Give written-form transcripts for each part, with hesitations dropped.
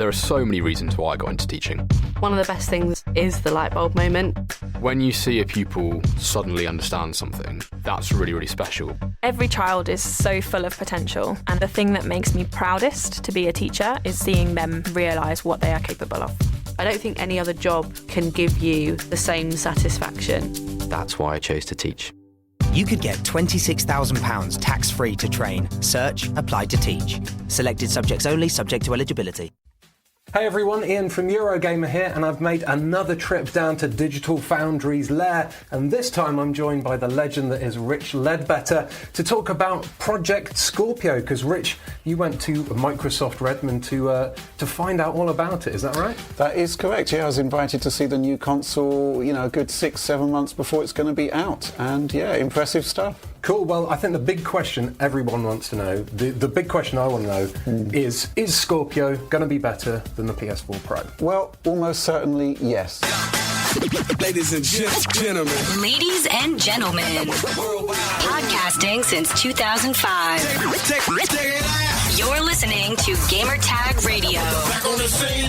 there are so many reasons why I got into teaching. One of the best things is the light bulb moment. When you see a pupil suddenly understand something, that's really, really special. Every child is so full of potential, and the thing that makes me proudest to be a teacher is seeing them realise what they are capable of. I don't think any other job can give you the same satisfaction. That's why I chose to teach. You could get £26,000 tax-free to train. Search Apply to Teach. Selected subjects only, subject to eligibility. Hey everyone, Ian from Eurogamer here, and I've made another trip down to Digital Foundry's lair, and this time I'm joined by the legend that is Rich Ledbetter to talk about Project Scorpio, because Rich, you went to Microsoft Redmond to find out all about it, is that right? That is correct, yeah. I was invited to see the new console, a good 6-7 months before it's going to be out, and yeah, impressive stuff. Cool. Well, I think the big question everyone wants to know, the big question I want to know is Scorpio going to be better than the PS4 Pro? Well, almost certainly yes. Ladies and gentlemen. Ladies and gentlemen. Podcasting since 2005. You're listening to Gamertag Radio.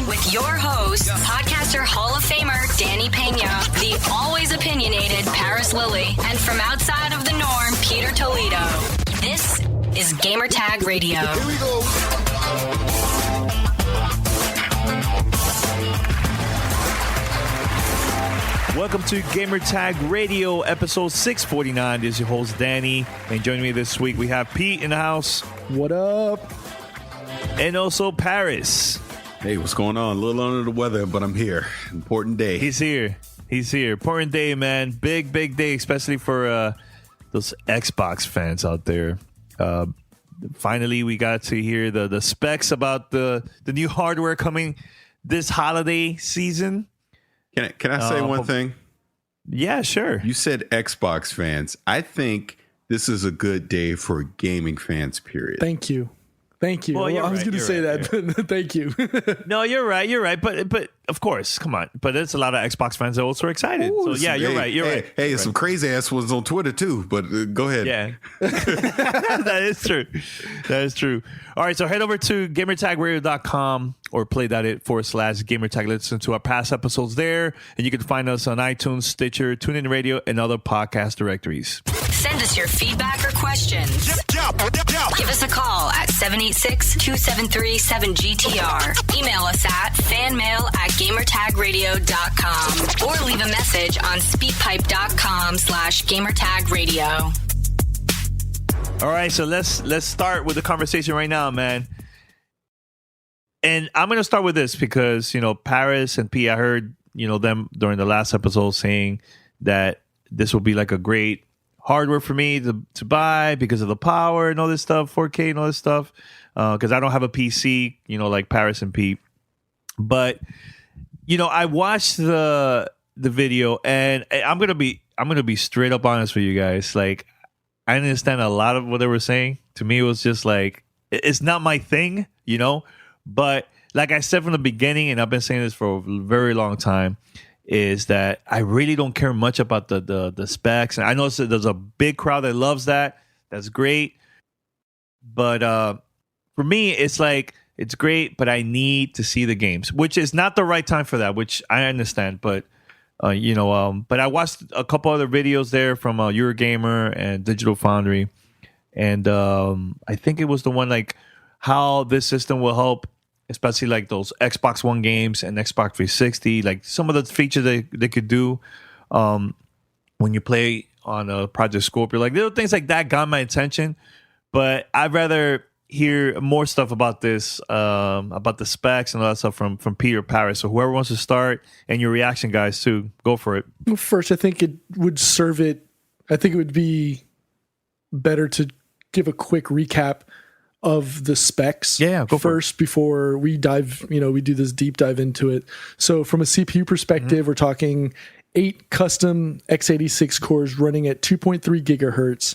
With your host, podcaster Hall of Famer Danny Pena, the always opinionated Paris Lilly, and from outside of the norm, Peter Toledo. This is Gamertag Radio. Here we go. Welcome to Gamertag Radio, episode 649. This is your host, Danny. And joining me this week, we have Pete in the house. What up? And also Paris. Hey, what's going on? A little under the weather, but I'm here. Important day. He's here. Important day, man. Big day, especially for those Xbox fans out there. Finally, we got to hear the specs about the new hardware coming this holiday season. Can I say one thing? Yeah, sure. You said Xbox fans. I think this is a good day for gaming fans, period. Thank you. Well, I was going to say that, but thank you. No, you're right. But of course, come on. But there's a lot of Xbox fans that also are excited. So yeah, you're right. Hey, some crazy ass ones on Twitter too. But go ahead. Yeah, that is true. All right, so head over to gamertagradio.com or play.it/gamertag. Listen to our past episodes there, and you can find us on iTunes, Stitcher, TuneIn Radio, and other podcast directories. Send us your feedback or questions. Give us a call at 786-273-7GTR. Email us at fanmail@gamertagradio.com or leave a message on speakpipe.com/gamertagradio. All right, so let's start with the conversation right now, man. And I'm going to start with this because, Paris and P, I heard, them during the last episode saying that this will be like a great hardware for me to buy because of the power and all this stuff, 4K and all this stuff, because I don't have a PC, like Paris and Pete. But I watched the video, and I'm gonna be straight up honest with you guys. Like, I understand a lot of what they were saying. To me, it was just like, it's not my thing, But like I said from the beginning, and I've been saying this for a very long time, is that I really don't care much about the specs. And I know there's a big crowd that loves that. That's great. But for me, it's like, it's great, but I need to see the games, which is not the right time for that, which I understand. But, but I watched a couple other videos there from Eurogamer and Digital Foundry. And I think it was the one like how this system will help, especially like those Xbox One games and Xbox 360, like some of the features they could do when you play on Project Scorpio. Like little things like that got my attention, but I'd rather hear more stuff about this, about the specs and all that stuff from Peter Paris. So whoever wants to start, and your reaction, guys, too, go for it. Well, first, I think it would serve it. I think it would be better to give a quick recap of the specs first before we dive, we do this deep dive into it. So from a CPU perspective, we're talking 8 custom x86 cores running at 2.3 gigahertz.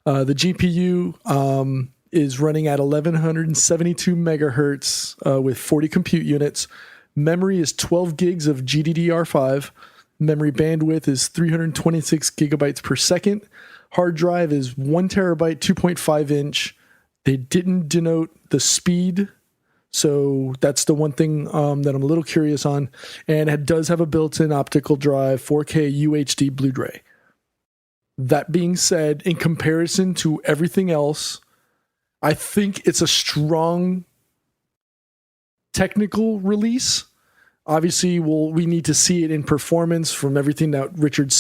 The GPU is running at 1172 megahertz with 40 compute units. Memory is 12 gigs of GDDR5. Memory bandwidth is 326 gigabytes per second. Hard drive is 1 terabyte, 2.5 inch. They didn't denote the speed, So that's the one thing that I'm a little curious on. And it does have a built-in optical drive, 4K UHD Blu-ray. That being said, in comparison to everything else, I think it's a strong technical release. Obviously, we need to see it in performance. From everything that Richard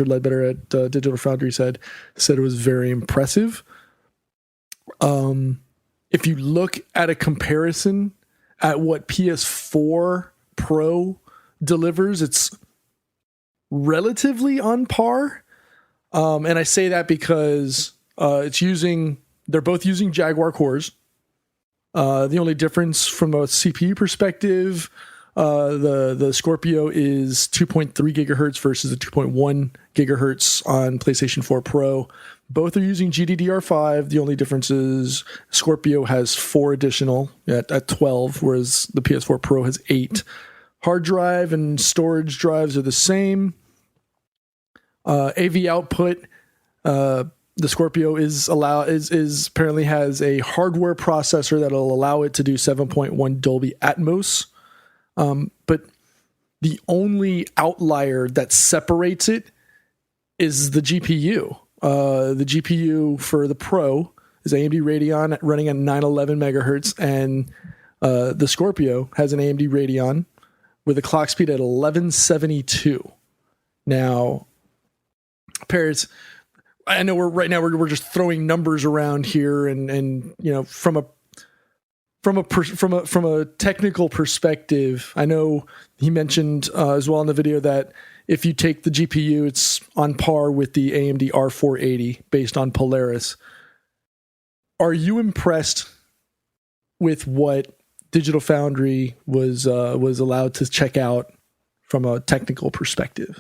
Ledbetter at Digital Foundry said it was very impressive. If you look at a comparison at what PS4 Pro delivers, it's relatively on par. And I say that because they're both using Jaguar cores. The only difference from a CPU perspective, the Scorpio is 2.3 gigahertz versus the 2.1 gigahertz on PlayStation 4 Pro. Both are using GDDR5. The only difference is Scorpio has 4 additional at 12, whereas the PS4 Pro has 8. Hard drive and storage drives are the same. AV output, the Scorpio is apparently has a hardware processor that'll allow it to do 7.1 Dolby Atmos. But the only outlier that separates it is the GPU. The GPU for the Pro is AMD Radeon running at 911 megahertz, and the Scorpio has an AMD Radeon with a clock speed at 1172. Now, Paris, I know we're just throwing numbers around here, and you know, from a technical perspective, I know he mentioned as well in the video that if you take the GPU, it's on par with the AMD R480 based on Polaris. Are you impressed with what Digital Foundry was allowed to check out from a technical perspective?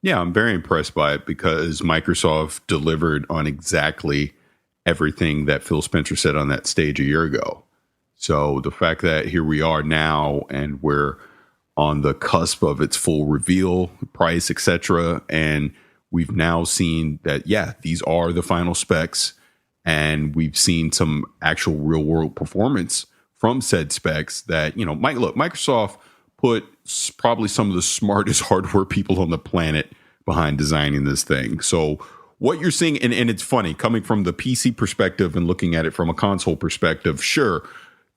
Yeah, I'm very impressed by it because Microsoft delivered on exactly everything that Phil Spencer said on that stage a year ago. So the fact that here we are now and we're on the cusp of its full reveal, price, etc., and we've now seen that, yeah, these are the final specs, and we've seen some actual real world performance from said specs that, you know, Microsoft put probably some of the smartest hardware people on the planet behind designing this thing. So what you're seeing, and it's funny, coming from the PC perspective and looking at it from a console perspective, sure,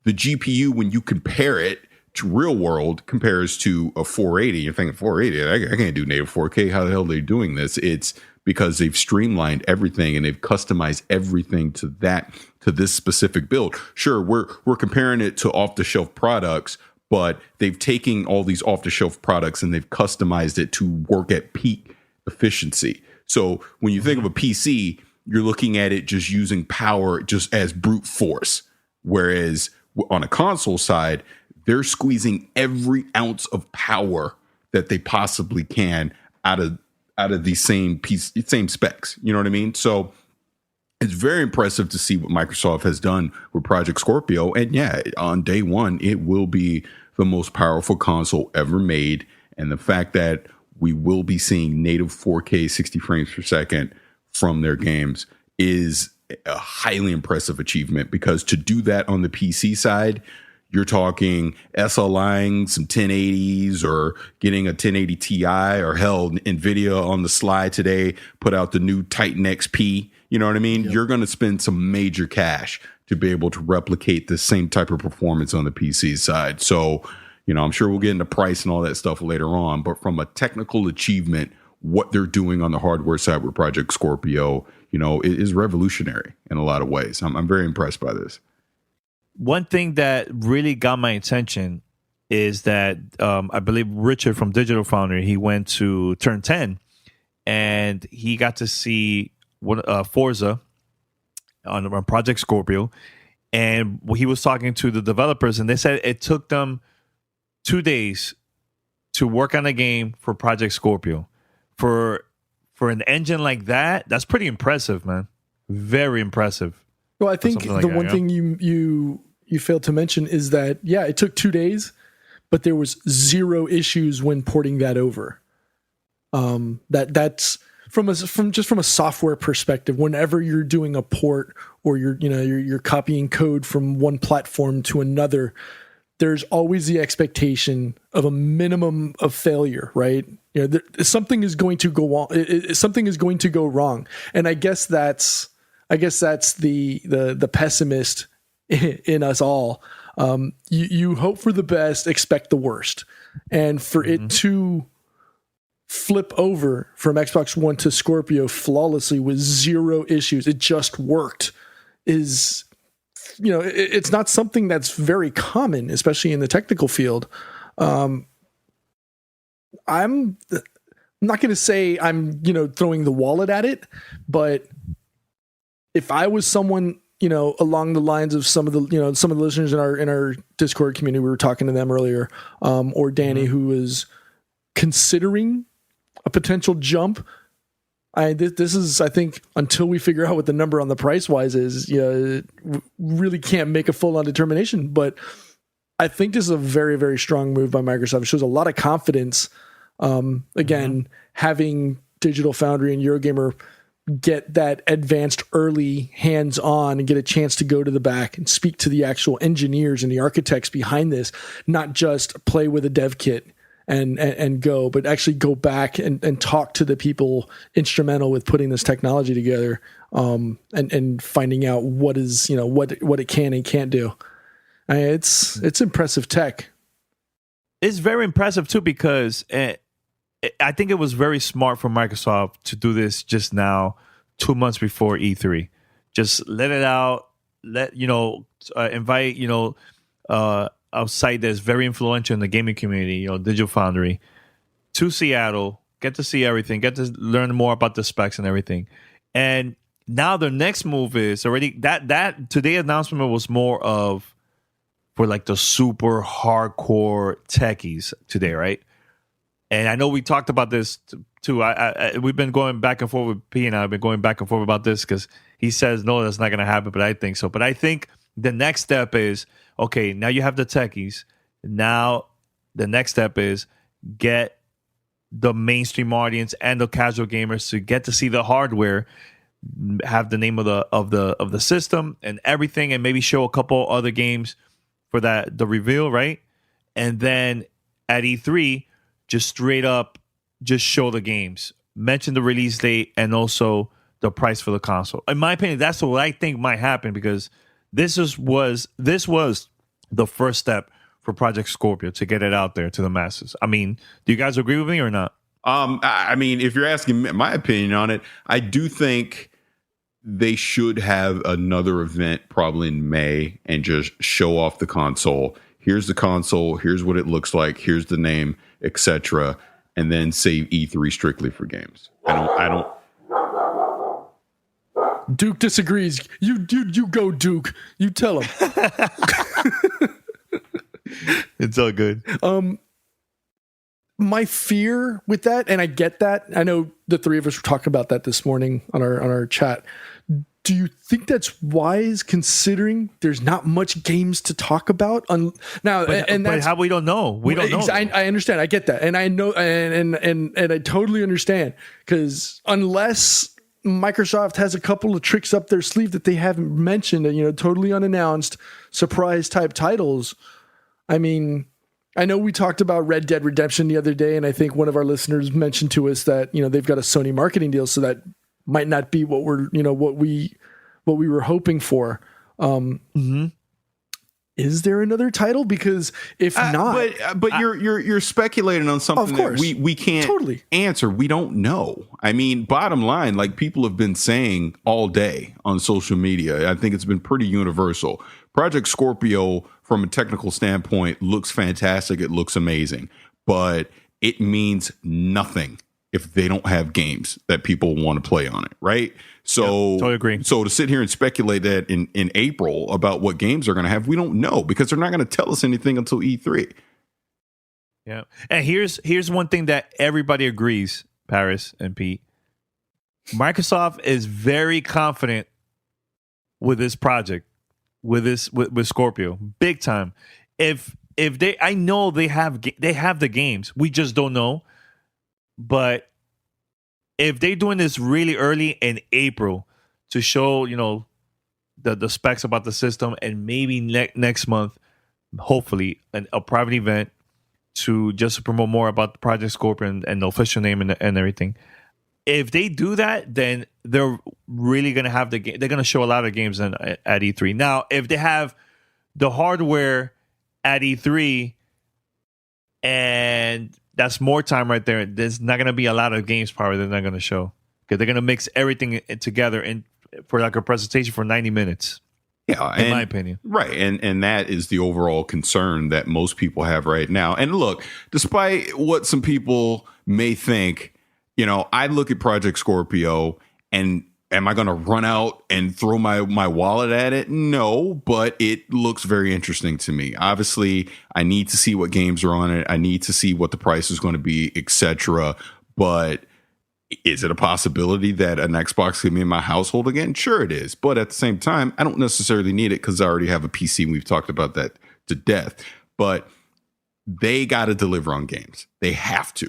the GPU, when you compare it to real world, compares to a 480. You're thinking 480, I can't do native 4K. How the hell are they doing this? It's because they've streamlined everything and they've customized everything to this specific build. Sure, we're comparing it to off-the-shelf products, but they've taken all these off-the-shelf products and they've customized it to work at peak efficiency. So when you think of a PC, you're looking at it just using power just as brute force. Whereas on a console side, they're squeezing every ounce of power that they possibly can out of these same specs. You know what I mean? So it's very impressive to see what Microsoft has done with Project Scorpio. And yeah, on day one, it will be the most powerful console ever made. And the fact that we will be seeing native 4K 60 frames per second from their games is a highly impressive achievement, because to do that on the PC side, you're talking SLIing some 1080s or getting a 1080 Ti, or hell, NVIDIA on the slide today put out the new Titan XP. You know what I mean? Yep. You're going to spend some major cash to be able to replicate the same type of performance on the PC side. So, you know, I'm sure we'll get into price and all that stuff later on, but from a technical achievement, what they're doing on the hardware side with Project Scorpio, you know, is revolutionary in a lot of ways. I'm very impressed by this. One thing that really got my attention is that I believe Richard from Digital Foundry, he went to Turn 10 and he got to see Forza on Project Scorpio. And he was talking to the developers, and they said it took them 2 days to work on a game for Project Scorpio. For an engine like that, that's pretty impressive, man. Very impressive. Well, I think the one thing you failed to mention is that, yeah, it took 2 days, but there was zero issues when porting that over. That's from a software perspective. Whenever you're doing a port or you're copying code from one platform to another, there's always the expectation of a minimum of failure, right? Something is going to go on. Something is going to go wrong, and I guess that's the pessimist in us all. You hope for the best, expect the worst, and for it to flip over from Xbox One to Scorpio flawlessly with zero issues, it just worked. It's not something that's very common, especially in the technical field. I'm not going to say I'm, throwing the wallet at it, but if I was someone, along the lines of some of the listeners in our Discord community, we were talking to them earlier, or Danny, who was considering a potential jump. This is, I think, until we figure out what the number on the price wise is, really can't make a full on determination. But I think this is a very, very strong move by Microsoft. It shows a lot of confidence. Again, having Digital Foundry and Eurogamer get that advanced early hands on and get a chance to go to the back and speak to the actual engineers and the architects behind this, not just play with a dev kit and go, but actually go back and talk to the people instrumental with putting this technology together, and finding out what it can and can't do. It's impressive tech. It's very impressive too, because I think it was very smart for Microsoft to do this just now, 2 months before E3. Just let it out, invite a site that's very influential in the gaming community, Digital Foundry, to Seattle, get to see everything, get to learn more about the specs and everything. And now the next move is already that today's announcement was more of for like the super hardcore techies today, right? And I know we talked about this too. We've been going back and forth with P, and I've been going back and forth about this because he says, no, that's not going to happen, but I think so. But I think the next step is, okay, now you have the techies. Now the next step is get the mainstream audience and the casual gamers to get to see the hardware, have the name of the system and everything, and maybe show a couple other games for the reveal, right? And then at E3, just straight up, just show the games, mention the release date, and also the price for the console. In my opinion, that's what I think might happen, because this was the first step for Project Scorpio to get it out there to the masses. I mean, do you guys agree with me or not? I mean, if you're asking my opinion on it, I do think they should have another event probably in May and just show off the console. Here's the console. Here's what it looks like. Here's the name, etc. And then save E3 strictly for games. I don't. Duke disagrees. You go, Duke. You tell him. It's all good. My fear with that, and I get that. I know the three of us were talking about that this morning on our chat. Do you think that's wise, considering there's not much games to talk about now? But how we don't know? We don't know. I understand. I get that, and I know, and I totally understand, because unless Microsoft has a couple of tricks up their sleeve that they haven't mentioned, and totally unannounced surprise type titles. I mean, I know we talked about Red Dead Redemption the other day, and I think one of our listeners mentioned to us that they've got a Sony marketing deal, so that might not be what we were hoping for. Is there another title? Because if not, but you're speculating on something that we can't totally answer. We don't know. I mean, bottom line, like people have been saying all day on social media, I think it's been pretty universal. Project Scorpio, from a technical standpoint, looks fantastic. It looks amazing, but it means nothing if they don't have games that people want to play on it, right? So, totally agree. So to sit here and speculate that in April about what games they're going to have, we don't know, because they're not going to tell us anything until E3. Yeah, and here's one thing that everybody agrees, Paris and Pete. Microsoft is very confident with this project, with Scorpio, big time. If they, I know they have the games, we just don't know. But if they're doing this really early in April to show, the specs about the system, and maybe next month hopefully a private event to promote more about Project Scorpio and the official name and everything. If they do that, then they're really going to have the game. They're going to show a lot of games at E3. Now, if they have the hardware at E3, and that's more time right there, there's not going to be a lot of games probably they're not going to show, because they're going to mix everything together for like a presentation for 90 minutes. Yeah, in my opinion. Right. And that is the overall concern that most people have right now. And look, despite what some people may think, I look at Project Scorpio, and am I going to run out and throw my wallet at it? No, but it looks very interesting to me. Obviously, I need to see what games are on it. I need to see what the price is going to be, etc. But is it a possibility that an Xbox can be in my household again? Sure it is. But at the same time, I don't necessarily need it because I already have a PC, and we've talked about that to death. But they got to deliver on games. They have to.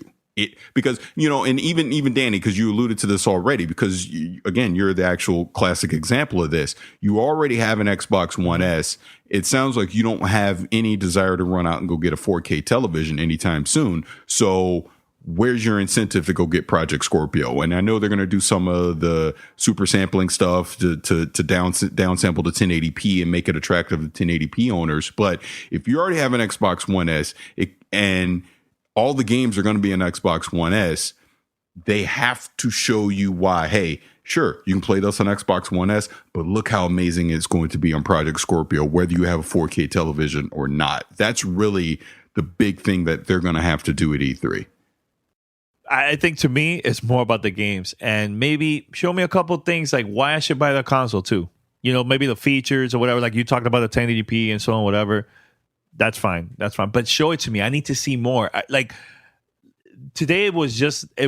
Because, and even Danny, because you alluded to this already, because, again, you're the actual classic example of this. You already have an Xbox One S. It sounds like you don't have any desire to run out and go get a 4K television anytime soon. So where's your incentive to go get Project Scorpio? And I know they're going to do some of the super sampling stuff to downsample to 1080p and make it attractive to 1080p owners. But if you already have an Xbox One S and all the games are going to be an Xbox One S, they have to show you why. Hey, sure, you can play this on Xbox One S, but look how amazing it's going to be on Project Scorpio, whether you have a 4K television or not. That's really the big thing that they're going to have to do at E3. I think to me, it's more about the games, and maybe show me a couple of things like why I should buy the console too. Maybe the features or whatever, like you talked about the 1080p and so on, whatever. That's fine. But show it to me. I need to see more. Today it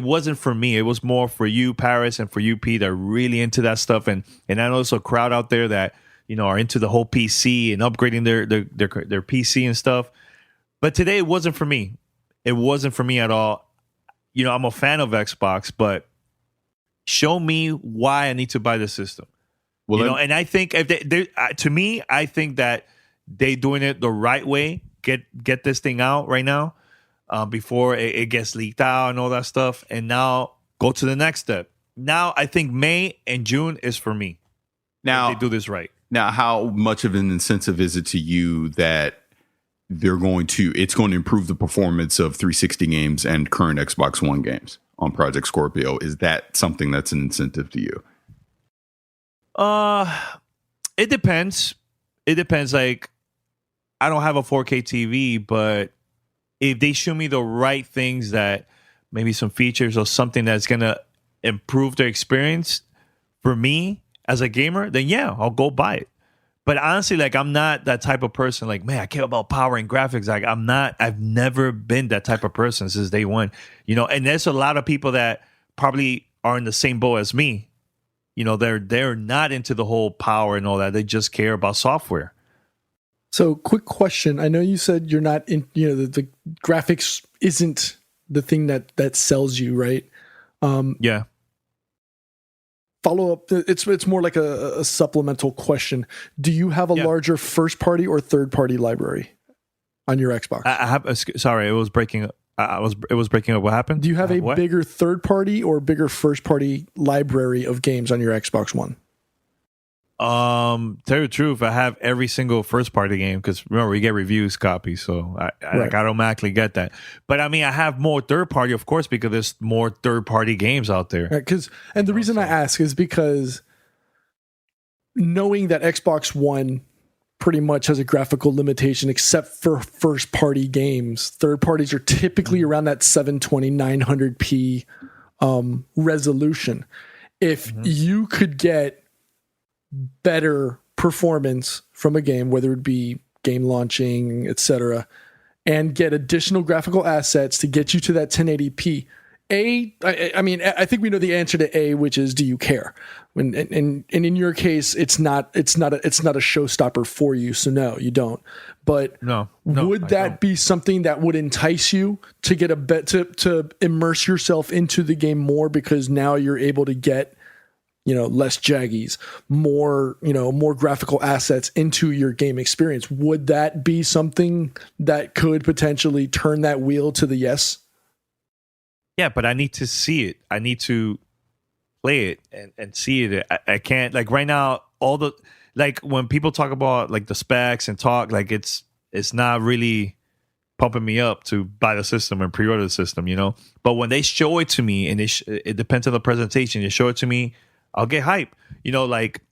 wasn't for me. It was more for you, Paris, and for you, Pete, that are really into that stuff. And I know there's a crowd out there that, are into the whole PC and upgrading their PC and stuff. But today it wasn't for me. It wasn't for me at all. I'm a fan of Xbox, but show me why I need to buy the system. Well, and I think to me, I think that they doing it the right way. Get this thing out right now before it gets leaked out and all that stuff. And now go to the next step. Now I think May and June is for me. Now they do this right. Now, how much of an incentive is it to you that it's going to improve the performance of 360 games and current Xbox One games on Project Scorpio? Is that something that's an incentive to you? It depends. Like, I don't have a 4K TV, but if they show me the right things, that maybe some features or something that's going to improve their experience for me as a gamer, then yeah, I'll go buy it. But honestly, like, I'm not that type of person. Like, man, I care about power and graphics. Like, I've never been that type of person since day one, and there's a lot of people that probably are in the same boat as me. They're not into the whole power and all that. They just care about software. So, quick question. I know you said you're not in, the graphics isn't the thing that sells you, right? Yeah. Follow up. It's more like a supplemental question. Do you have a larger first party or third party library on your Xbox? I have. Sorry, it was breaking up. It was breaking up. What happened? Do you have a bigger third party or bigger first party library of games on your Xbox One? Tell you the truth, I have every single first party game, because remember, we get reviews copies, so I automatically get that. But I mean, I have more third party, of course, because there's more third party games out there. Right, the reason I ask is because knowing that Xbox One pretty much has a graphical limitation, except for first party games, third parties are typically around that 720 900p resolution. If you could get better performance from a game, whether it be game launching, etc., and get additional graphical assets to get you to that 1080p. I mean, I think we know the answer to A, which is, do you care? And in your case, it's not a showstopper for you. So no, you don't. But no, would that be something that would entice you to get to immerse yourself into the game more, because now you're able to get less jaggies, more graphical assets into your game experience. Would that be something that could potentially turn that wheel to the yes? Yeah, but I need to see it. I need to play it and see it. I can't, like, right now, when people talk about like the specs and talk, like it's not really pumping me up to buy the system and pre-order the system, But when they show it to me, and it depends on the presentation, they show it to me, I'll get hype. Like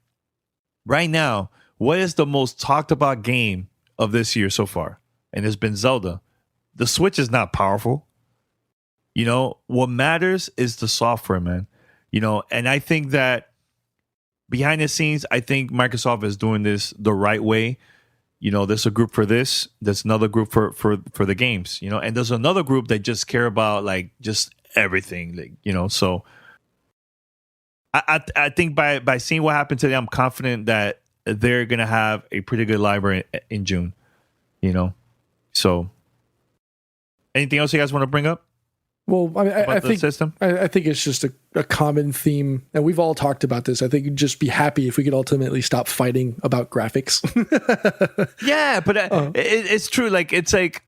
right now, what is the most talked about game of this year so far? And it's been Zelda. The Switch is not powerful. What matters is the software, man. And I think that behind the scenes, I think Microsoft is doing this the right way. There's a group for this. There's another group for the games, and there's another group that just care about like just everything, like, so I think by seeing what happened today, I'm confident that they're going to have a pretty good library in June, So anything else you guys want to bring up? Well, I mean, I think system? I think it's just a common theme, and we've all talked about this. I think you'd just be happy if we could ultimately stop fighting about graphics. Yeah, but it's true. Like, it's like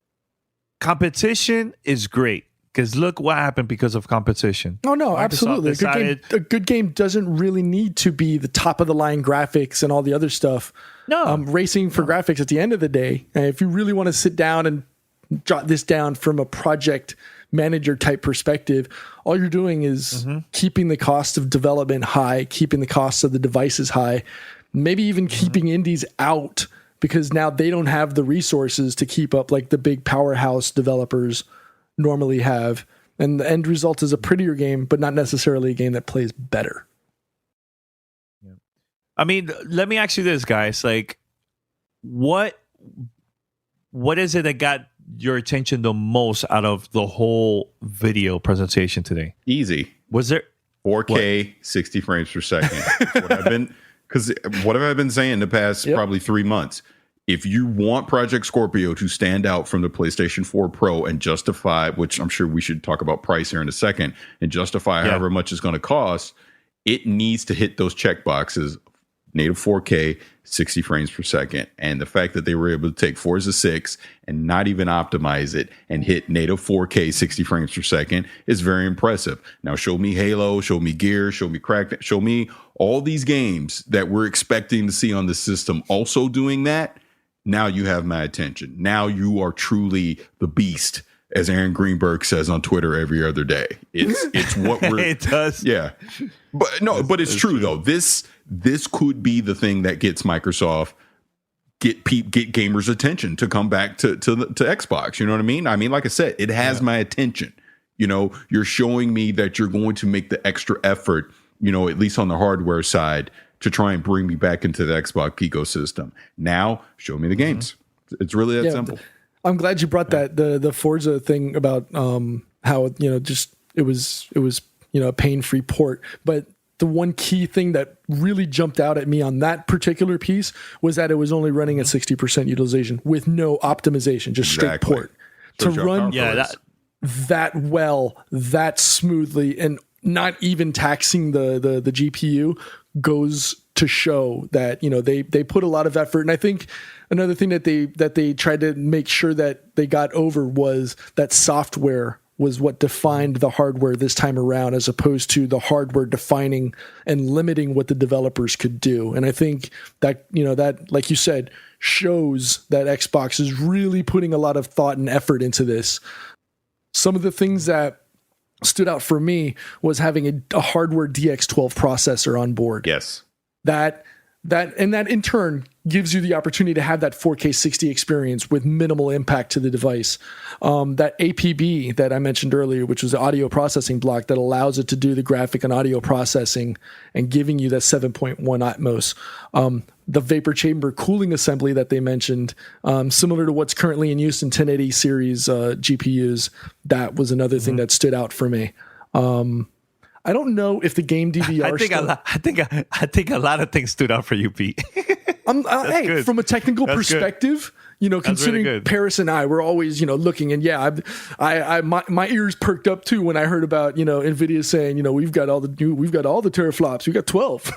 competition is great because look what happened because of competition. Oh no, Microsoft absolutely. A good game doesn't really need to be the top of the line graphics and all the other stuff. No, racing for graphics at the end of the day. If you really want to sit down and jot this down from a project manager type perspective, all you're doing is keeping the cost of development high, keeping the costs of the devices high, maybe even keeping indies out because now they don't have the resources to keep up like the big powerhouse developers normally have. And the end result is a prettier game, but not necessarily a game that plays better. Yeah. I mean, let me ask you this, guys. Like, what is it that got your attention the most out of the whole video presentation today? Easy. Was there 4K, 60 frames per second? What have I been saying the past probably 3 months? If you want Project Scorpio to stand out from the PlayStation 4 Pro and justify, which I'm sure we should talk about price here in a second, and justify however much it's going to cost, it needs to hit those check boxes. Native 4K, 60 frames per second. And the fact that they were able to take Forza 6 and not even optimize it and hit native 4K, 60 frames per second is very impressive. Now show me Halo, show me Gears, show me Crackdown, show me all these games that we're expecting to see on the system also doing that. Now you have my attention. Now you are truly the beast, as Aaron Greenberg says on Twitter every other day. It's what we're... It does. Yeah. But it's true, though. This could be the thing that gets Microsoft, get gamers' attention to come back to Xbox. You know what I mean? I mean, like I said, it has my attention. You're showing me that you're going to make the extra effort, at least on the hardware side, to try and bring me back into the Xbox ecosystem. Now, show me the games. It's really that simple. I'm glad you brought that the Forza thing about how it was a pain-free port, but the one key thing that really jumped out at me on that particular piece was that it was only running at 60% utilization with no optimization, just straight port. To run that well, that smoothly, and not even taxing the GPU goes to show that they put a lot of effort. And I think another thing that they tried to make sure that they got over was that software was what defined the hardware this time around, as opposed to the hardware defining and limiting what the developers could do. And I think that, that, like you said, shows that Xbox is really putting a lot of thought and effort into this. Some of the things that stood out for me was having a hardware DX12 processor on board. Yes. That in turn gives you the opportunity to have that 4K 60 experience with minimal impact to the device. That APB that I mentioned earlier, which was the audio processing block that allows it to do the graphic and audio processing and giving you that 7.1 Atmos. The vapor chamber cooling assembly that they mentioned, similar to what's currently in use in 1080 series GPUs, that was another thing that stood out for me. I don't know if the game DVR. I think a lot of things stood out for you, Pete. Hey, from a technical perspective, considering really good. Paris and I were always, looking, and my ears perked up too when I heard about, Nvidia saying, we've got all the teraflops, we got 12,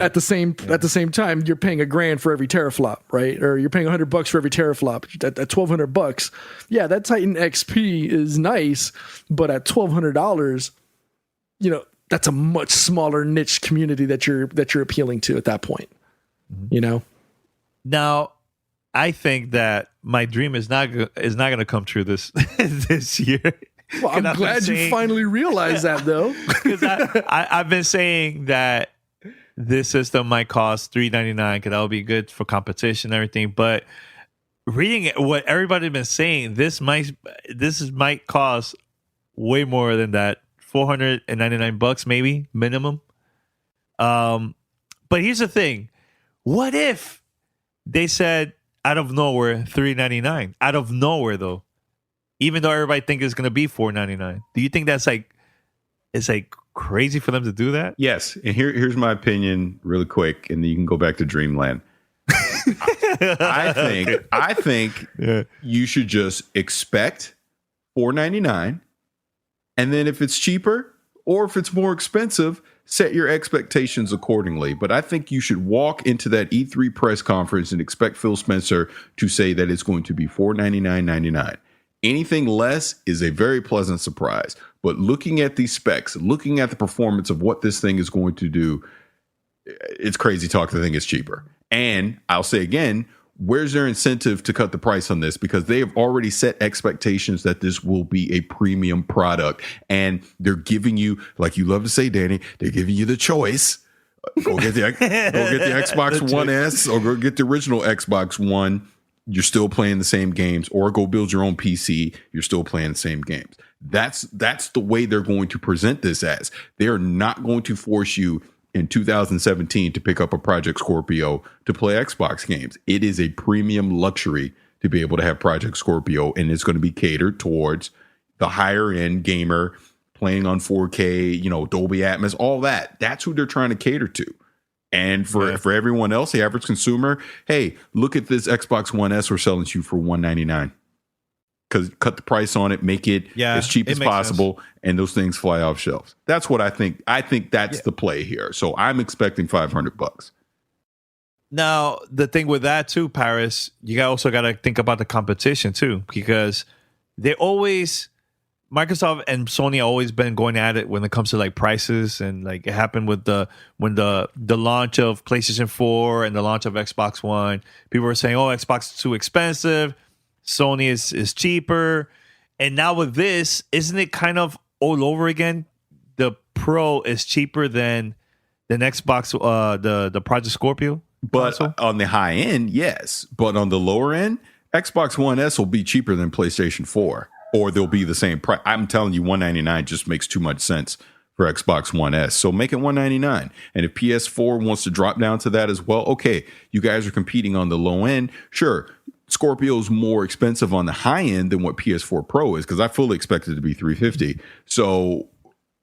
at the same time, you're paying $1,000 for every teraflop, right? Or you're paying $100 for every teraflop at $1,200. Yeah, that Titan XP is nice, but at $1,200, that's a much smaller niche community that you're appealing to at that point. Now, I think that my dream is not going to come true this year. Well, I'm glad you finally realized that, though. Because I've been saying that this system might cost $399 because that would be good for competition and everything. But reading what everybody's been saying, this might cost way more than that. $499 maybe minimum. But here's the thing: what if they said out of nowhere $399? Out of nowhere, though, even though everybody thinks it's going to be $499. Do you think that's it's crazy for them to do that? Yes, and here's my opinion, really quick, and then you can go back to Dreamland. I think you should just expect $499. And then if it's cheaper or if it's more expensive, set your expectations accordingly. But I think you should walk into that E3 press conference and expect Phil Spencer to say that it's going to be $499.99. Anything less is a very pleasant surprise. But looking at these specs, looking at the performance of what this thing is going to do, it's crazy talk to think it's cheaper. And I'll say again, where's their incentive to cut the price on this? Because they have already set expectations that this will be a premium product. And they're giving you, like you love to say, Danny, they're giving you the choice. Go get the Xbox One S or go get the original Xbox One. You're still playing the same games, or go build your own PC. You're still playing the same games. That's the way they're going to present this as. They are not going to force you in 2017 to pick up a Project Scorpio to play Xbox games. It is a premium luxury to be able to have Project Scorpio, and it's going to be catered towards the higher end gamer playing on 4K, Dolby Atmos, all that. That's who they're trying to cater to. And for everyone else, the average consumer, hey, look at this Xbox One S we're selling to you for $199. Because cut the price on it, make it as cheap as possible, and those things fly off shelves. That's what I think. I think that's the play here. So I'm expecting $500. Now, the thing with that too, Paris, you also got to think about the competition too, because Microsoft and Sony have always been going at it when it comes to like prices, and like it happened with when the launch of PlayStation 4 and the launch of Xbox One. People were saying, "Oh, Xbox is too expensive. Sony is cheaper." And now with this, isn't it kind of all over again? The Pro is cheaper than Xbox, the Project Scorpio. But console? On the high end, yes. But on the lower end, Xbox One S will be cheaper than PlayStation 4, or they'll be the same price. I'm telling you, $199 just makes too much sense for Xbox One S. So make it $199. And if PS4 wants to drop down to that as well, okay, you guys are competing on the low end. Sure, Scorpio's more expensive on the high end than what PS4 Pro is, because I fully expect it to be $350. So,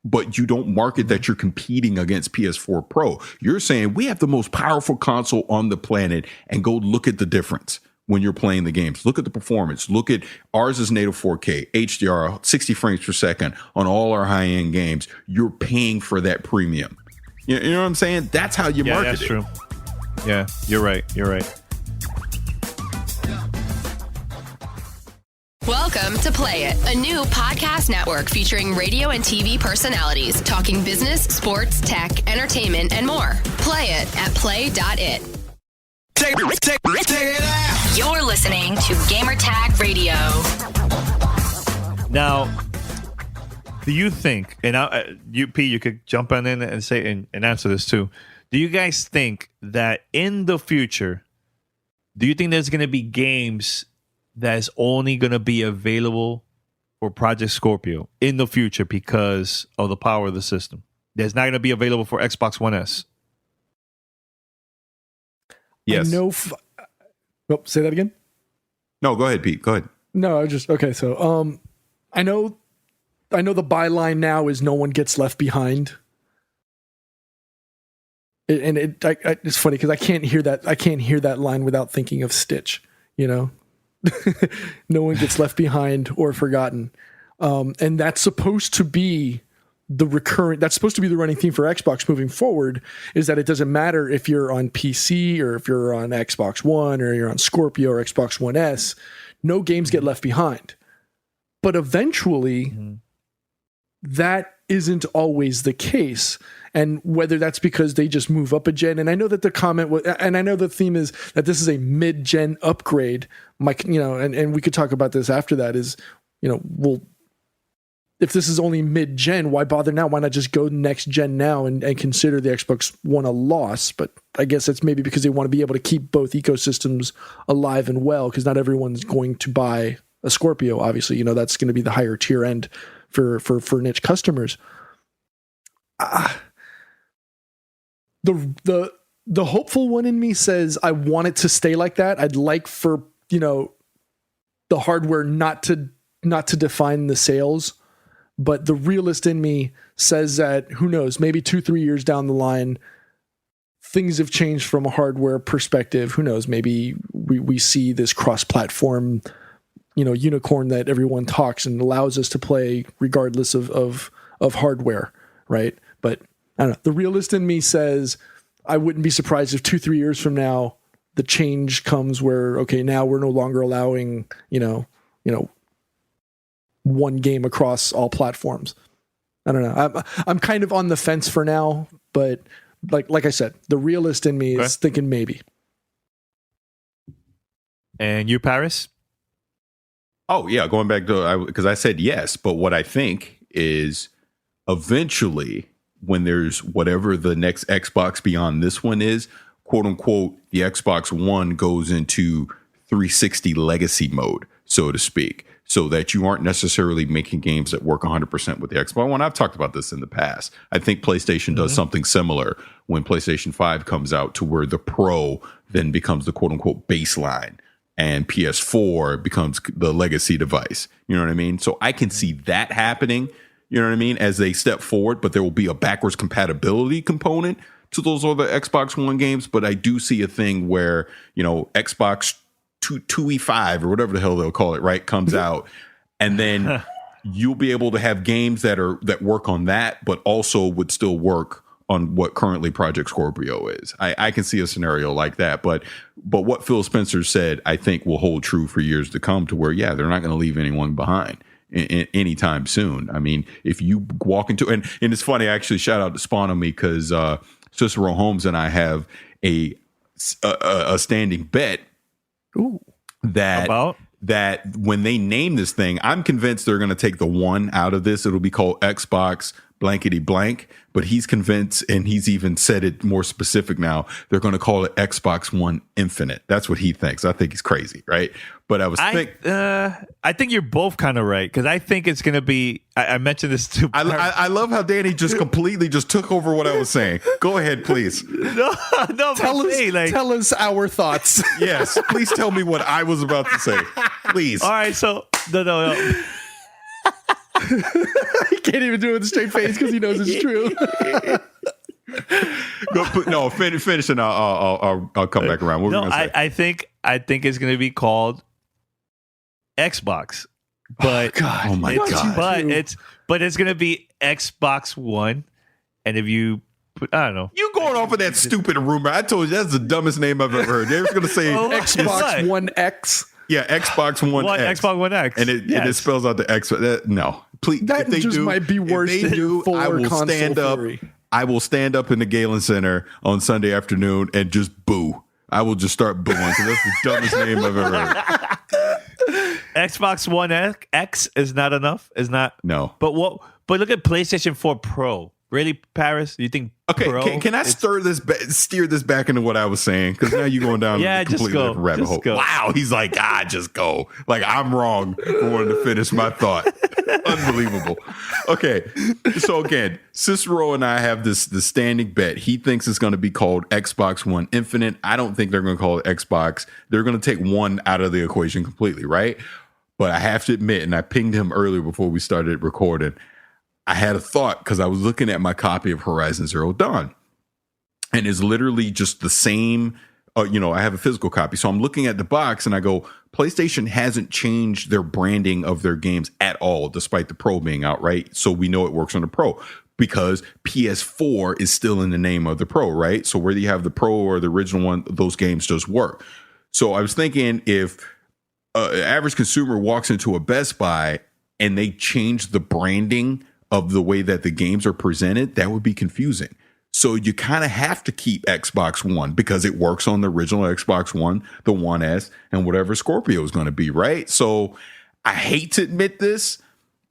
but you don't market that you're competing against PS4 Pro. You're saying we have the most powerful console on the planet, and go look at the difference when you're playing the games. Look at the performance. Look at ours is native 4K, HDR, 60 frames per second on all our high-end games. You're paying for that premium. You know what I'm saying? That's how you market it. Yeah, that's true. Yeah, you're right. You're right. Welcome to Play It, a new podcast network featuring radio and TV personalities talking business, sports, tech, entertainment, and more. Play it at play.it. Take it out. You're listening to Gamertag Radio. Now, do you think, and you could jump on in and say and answer this too. Do you guys think that in the future, do you think there's going to be games that's only going to be available for Project Scorpio in the future because of the power of the system? That's not going to be available for Xbox One S. Yes. I know. Say that again. No, go ahead, Pete. Go ahead. No, okay. So, I know the byline now is no one gets left behind. It's funny because I can't hear that line without thinking of Stitch. No one gets left behind or forgotten. And that's supposed to be that's supposed to be the running theme for Xbox moving forward, is that it doesn't matter if you're on PC or if you're on Xbox One or you're on Scorpio or Xbox One S, no games get left behind. But eventually, that isn't always the case. And whether that's because they just move up a gen, and I know that the comment was, and I know the theme is that this is a mid-gen upgrade, and we could talk about this after that, is, well, if this is only mid-gen, why bother now? Why not just go next gen now and consider the Xbox One a loss? But I guess that's maybe because they want to be able to keep both ecosystems alive and well, because not everyone's going to buy a Scorpio, obviously. That's going to be the higher tier end for niche customers. The hopeful one in me says I want it to stay like that. I'd like for, the hardware not to define the sales. But the realist in me says that, who knows, maybe 2-3 years down the line, things have changed from a hardware perspective. Who knows, maybe we see this cross-platform, unicorn that everyone talks and allows us to play regardless of hardware, right? But I don't know. The realist in me says I wouldn't be surprised if 2-3 years from now, the change comes where, okay, now we're no longer allowing, one game across all platforms. I don't know. I'm kind of on the fence for now, but like I said, the realist in me is thinking maybe. And you, Paris? Oh yeah, going back to, because I said yes, but what I think is eventually, when there's whatever the next Xbox beyond this one is, quote unquote, the Xbox One goes into 360 legacy mode, so to speak, so that you aren't necessarily making games that work 100% with the Xbox One. I've talked about this in the past. I think PlayStation does something similar when PlayStation 5 comes out, to where the Pro then becomes the quote unquote baseline and PS4 becomes the legacy device. You know what I mean? So I can see that happening, you know what I mean, as they step forward, but there will be a backwards compatibility component to those other Xbox One games. But I do see a thing where, Xbox 2E5 or whatever the hell they'll call it, right, comes out, and then you'll be able to have games that work on that, but also would still work on what currently Project Scorpio is. I can see a scenario like that, but what Phil Spencer said, I think, will hold true for years to come, to where, yeah, they're not going to leave anyone behind anytime soon. I mean, if you walk into, and it's funny, actually, shout out to Spawn on me, because Cicero Holmes and I have a standing bet. Ooh. That when they name this thing, I'm convinced they're going to take the one out of this. It'll be called Xbox blankety blank, but he's convinced, and he's even said it more specific now, they're going to call it Xbox One Infinite. That's what he thinks. I think he's crazy, right? But I think you're both kind of right, because I think it's going to be, I mentioned this too. I love how Danny just completely just took over what I was saying. Go ahead, please. No, tell us our thoughts. Yes, please tell me what I was about to say, please. All right, so no. He can't even do it with a straight face because he knows it's true. Finish and I'll come back around. What were you gonna say? I think it's going to be called Xbox, but but it's going to be Xbox One, and if you put, I don't know, you going off of that stupid rumor? I told you that's the dumbest name I've ever heard. They're going to say Xbox One X. Yeah, Xbox One X. Xbox One X. And it spells out the X. No. Please, that just might be worse than I will stand up. I will stand up in the Galen Center on Sunday afternoon and just boo. I will just start booing, because that's the dumbest name I've ever heard. Xbox One X is not enough. Is not. No. But look at PlayStation 4 Pro. Really, Paris? Do you think? Okay, Pro can I steer this back into what I was saying? Because now you're going down a completely different rabbit hole. Go. Wow, he's like, just go. Like, I'm wrong for wanting to finish my thought. Unbelievable. Okay, so again, Cicero and I have this standing bet. He thinks it's going to be called Xbox One Infinite. I don't think they're going to call it Xbox. They're going to take one out of the equation completely, right? But I have to admit, and I pinged him earlier before we started recording, I had a thought, because I was looking at my copy of Horizon Zero Dawn, and it's literally just the same I have a physical copy. So I'm looking at the box and I go, PlayStation hasn't changed their branding of their games at all, despite the Pro being out, right? So we know it works on the Pro because PS4 is still in the name of the Pro, right? So whether you have the Pro or the original one, those games just work. So I was thinking if an average consumer walks into a Best Buy and they change the branding of the way that the games are presented, that would be confusing. So you kind of have to keep Xbox One because it works on the original Xbox One, the One S, and whatever Scorpio is going to be, right? So I hate to admit this,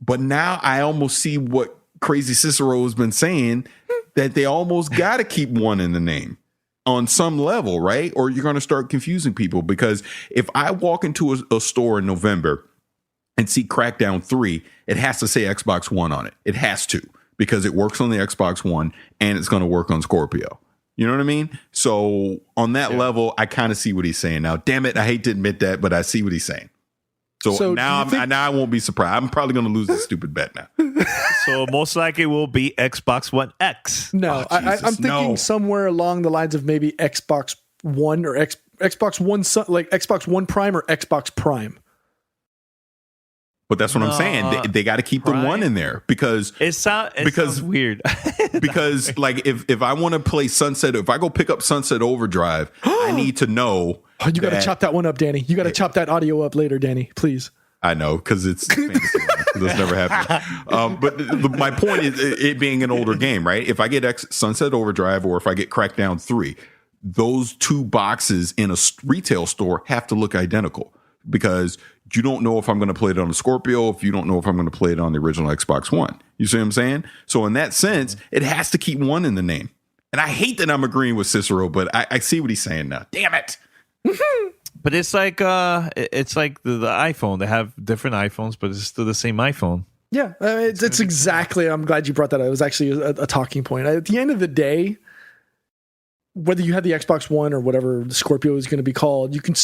but now I almost see what Crazy Cicero has been saying, that they almost got to keep one in the name on some level, right? Or you're going to start confusing people, because if I walk into a store in November and see Crackdown 3, it has to say Xbox One on it. It has to, because it works on the Xbox One and it's going to work on Scorpio. You know what I mean? So on that level, I kind of see what he's saying. Now, damn it, I hate to admit that, but I see what he's saying. So now I won't be surprised. I'm probably going to lose this stupid bet now. So most likely it will be Xbox One X. No, I'm thinking somewhere along the lines of maybe Xbox One or Xbox One, like Xbox One Prime or Xbox Prime. But that's what I'm saying. They got to keep Prime? The one in there because it sounds weird. Because like if I want to play Sunset, if I go pick up Sunset Overdrive, I need to know. Oh, you got to chop that one up, Danny. You got to chop that audio up later, Danny, please. I know, because it's fantasy. That's never happened. But my point is it being an older game, right? If I get Sunset Overdrive or if I get Crackdown 3, those two boxes in a retail store have to look identical, because you don't know if I'm going to play it on a Scorpio, if you don't know if I'm going to play it on the original Xbox One. You see what I'm saying? So in that sense, it has to keep one in the name. And I hate that I'm agreeing with Cicero, but I see what he's saying now. Damn it. But it's like the iPhone. They have different iPhones, but it's still the same iPhone. Yeah, it's exactly. I'm glad you brought that up. It was actually a talking point. At the end of the day, whether you have the Xbox One or whatever the Scorpio is going to be called, you can